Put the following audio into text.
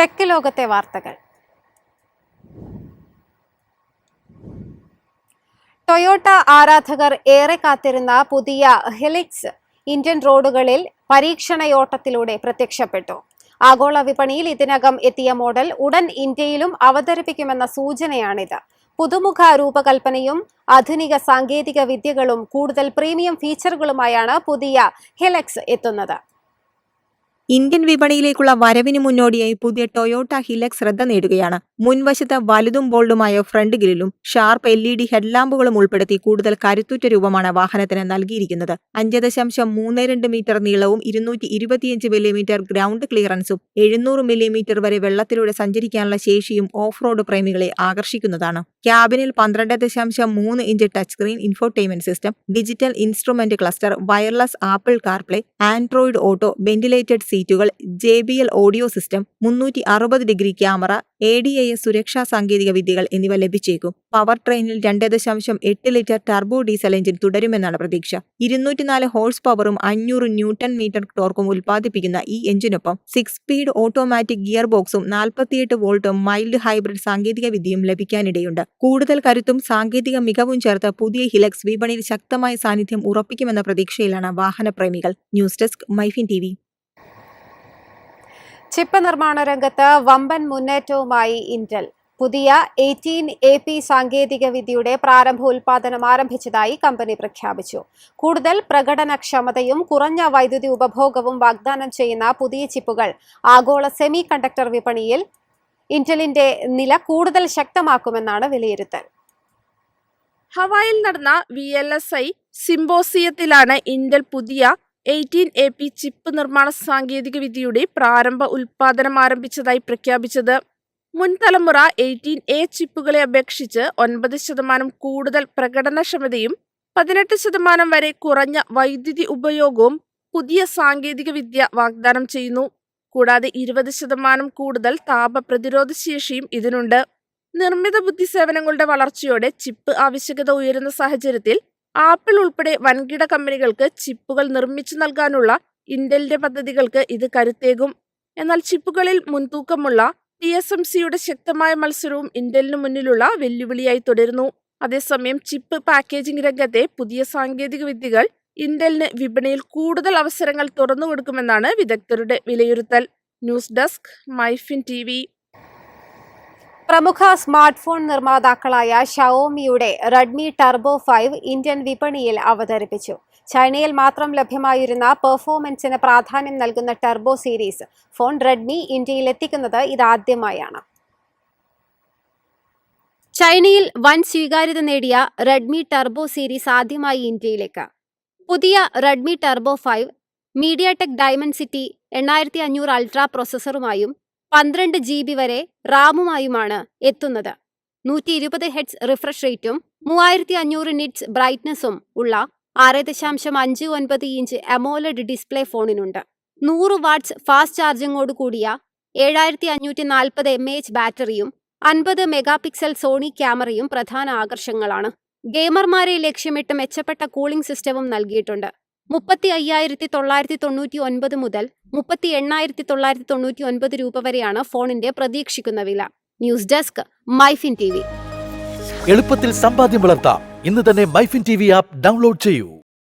Tech ലോകത്തെ വാർത്തകൾ. Toyota ആരാധകർ ഏറെ കാത്തിരുന്ന പുതിയ ഹിലിക്സ് ഇന്ത്യൻ റോഡുകളിൽ പരീക്ഷണയോട്ടത്തിലൂടെ പ്രത്യക്ഷപ്പെട്ടു. ആഗോള വിപണിയിൽ ഇതിനകം എത്തിയ മോഡൽ ഉടൻ ഇന്ത്യയിലും അവതരിപ്പിക്കുമെന്ന സൂചനയാണിത്. പുതുമുഖ രൂപകൽപ്പനയും ആധുനിക സാങ്കേതിക വിദ്യകളും കൂടുതൽ പ്രീമിയം ഫീച്ചറുകളുമായാണ് പുതിയ ഹിലക്സ് എത്തുന്നത്. ഇന്ത്യൻ വിപണിയിലേക്കുള്ള വരവിന് മുന്നോടിയായി പുതിയ ടൊയോട്ട ഹിലക്സ് ശ്രദ്ധ നേടുകയാണ്. മുൻവശത്ത് വലുതും ബോൾഡുമായ ഫ്രണ്ട് ഗ്രില്ലും ഷാർപ്പ് LED ഹെഡ്ലാമ്പുകളും ഉൾപ്പെടുത്തി കൂടുതൽ കരുത്തുറ്റ രൂപമാണ് വാഹനത്തിന് നൽകിയിരിക്കുന്നത്. 5.32 മീറ്റർ നീളവും 225 മില്ലിമീറ്റർ ഗ്രൗണ്ട് ക്ലിയറൻസും 700 മില്ലിമീറ്റർ വരെ വെള്ളത്തിലൂടെ സഞ്ചരിക്കാനുള്ള ശേഷിയും ഓഫ് റോഡ് പ്രേമികളെ ആകർഷിക്കുന്നതാണ്. ക്യാബിനിൽ 12.3 inch touch screen infotainment system, digital instrument cluster, wireless Apple CarPlay, Android Auto, ventilated സീറ്റുകൾ, JBL audio system, 360 degree camera, ADAS സുരക്ഷാ സാങ്കേതിക വിദ്യകൾ എന്നിവ ലഭിച്ചേക്കും. പവർ ട്രെയിനിൽ 2.8 ലിറ്റർ ടർബോ ഡീസൽ എഞ്ചിൻ തുടരുമെന്നാണ് പ്രതീക്ഷ. 204 ഹോഴ്സ് പവറും 500 ന്യൂട്ടൺ മീറ്റർ ടോർക്കും ഉൽപ്പാദിപ്പിക്കുന്ന ഈ എഞ്ചിനൊപ്പം 6 സ്പീഡ് ഓട്ടോമാറ്റിക് ഗിയർ ബോക്സും 48 വോൾട്ട് മൈൽഡ് ഹൈബ്രിഡ് സാങ്കേതിക വിദ്യയും ലഭിക്കാനിടയുണ്ട്. കൂടുതൽ കരുത്തും സാങ്കേതിക മികവും ചേർത്ത് പുതിയ ഹിലക്സ് വിപണിയിൽ ശക്തമായ സാന്നിധ്യം ഉറപ്പിക്കുമെന്ന പ്രതീക്ഷയിലാണ് വാഹനപ്രേമികൾ. News desk MyFin TV. Chip നിർമ്മാണ രംഗത്ത് വമ്പൻ മുന്നേറ്റവുമായി ഇന്റൽ. പുതിയ 18AP സാങ്കേതിക വിദ്യയുടെ പ്രാരംഭ ഉൽപാദനം ആരംഭിച്ചതായി കമ്പനി പ്രഖ്യാപിച്ചു. കൂടുതൽ പ്രകടനക്ഷമതയും കുറഞ്ഞ വൈദ്യുതി ഉപഭോഗവും വാഗ്ദാനം ചെയ്യുന്ന പുതിയ ചിപ്പുകൾ ആഗോള സെമി കണ്ടക്ടർ വിപണിയിൽ ഇന്റലിന്റെ നില കൂടുതൽ ശക്തമാക്കുമെന്നാണ് വിലയിരുത്തൽ. ഹവായിൽ നടന്ന VLSI സിംബോസിയത്തിലാണ് ഇന്റൽ പുതിയ 18AP ചിപ്പ് നിർമ്മാണ സാങ്കേതിക വിദ്യയുടെ പ്രാരംഭ ഉൽപാദനം ആരംഭിച്ചതായി പ്രഖ്യാപിച്ചത്. മുൻ തലമുറ 18A ചിപ്പുകളെ അപേക്ഷിച്ച് 9% കൂടുതൽ പ്രകടനക്ഷമതയും 18% വരെ കുറഞ്ഞ വൈദ്യുതി ഉപയോഗവും പുതിയ സാങ്കേതിക വിദ്യ വാഗ്ദാനം ചെയ്യുന്നു. കൂടാതെ 20% കൂടുതൽ താപ പ്രതിരോധ ശേഷിയും ഇതിനുണ്ട്. നിർമ്മിത ബുദ്ധി സേവനങ്ങളുടെ വളർച്ചയോടെ ചിപ്പ് ആവശ്യകത ഉയരുന്ന സാഹചര്യത്തിൽ ആപ്പിൾ ഉൾപ്പെടെ വൻകിട കമ്പനികൾക്ക് ചിപ്പുകൾ നിർമ്മിച്ചു നൽകാനുള്ള ഇന്റലിന്റെ പദ്ധതികൾക്ക് ഇത് കരുത്തേകും. എന്നാൽ ചിപ്പുകളിൽ മുൻതൂക്കമുള്ള TSMCയുടെ ശക്തമായ മത്സരവും ഇന്റലിനു മുന്നിലുള്ള വെല്ലുവിളിയായി തുടരുന്നു. അതേസമയം ചിപ്പ് പാക്കേജിംഗ് രംഗത്തെ പുതിയ സാങ്കേതിക വിദ്യകൾ ഇന്റലിന് വിപണിയിൽ കൂടുതൽ അവസരങ്ങൾ തുറന്നുകൊടുക്കുമെന്നാണ് വിദഗ്ധരുടെ വിലയിരുത്തൽ. News desk MyFin TV. പ്രമുഖ സ്മാർട്ട് ഫോൺ നിർമ്മാതാക്കളായ ഷവോമിയുടെ റെഡ്മി ടർബോ 5 ഇന്ത്യൻ വിപണിയിൽ അവതരിപ്പിച്ചു. ചൈനയിൽ മാത്രം ലഭ്യമായിരുന്ന പെർഫോമൻസിന് പ്രാധാന്യം നൽകുന്ന ടർബോ സീരീസ് ഫോൺ റെഡ്മി ഇന്ത്യയിൽ എത്തിക്കുന്നത് ഇതാദ്യമായാണ്. ചൈനയിൽ വൻ സ്വീകാര്യത നേടിയ റെഡ്മി ടർബോ സീരീസ് ആദ്യമായി ഇന്ത്യയിലേക്ക്. പുതിയ Redmi Turbo 5 MediaTek Dimensity 8500 ultra പ്രോസസ്സറുമായും 12 GB വരെ റാമുമായുമാണ് എത്തുന്നത്. 120 Hz റിഫ്രഷ് റേറ്റും 3500 നിറ്റ്സ് ബ്രൈറ്റ്നസും ഉള്ള 6.59 ഇഞ്ച് അമോലഡ് ഡിസ്പ്ലേ ഫോണിനുണ്ട്. 100 വാട്ട്സ് ഫാസ്റ്റ് ചാർജിങ്ങോട് കൂടിയ 7540 mAh ബാറ്ററിയും 50 മെഗാപിക്സൽ സോണി ക്യാമറയും പ്രധാന ആകർഷങ്ങളാണ്. ഗെയിമർമാരെ ലക്ഷ്യമിട്ട് മെച്ചപ്പെട്ട കൂളിംഗ് സിസ്റ്റവും നൽകിയിട്ടുണ്ട്. 35,999 മുതൽ 38,999 രൂപ വരെയാണ് ഫോണിന്റെ പ്രതീക്ഷിക്കുന്ന വില. News desk MyFin TV. എളുപ്പത്തിൽ സമ്പാദ്യം വളർത്താം. ഇന്ന് തന്നെ മൈഫിൻ TV ആപ്പ് ഡൗൺലോഡ് ചെയ്യൂ.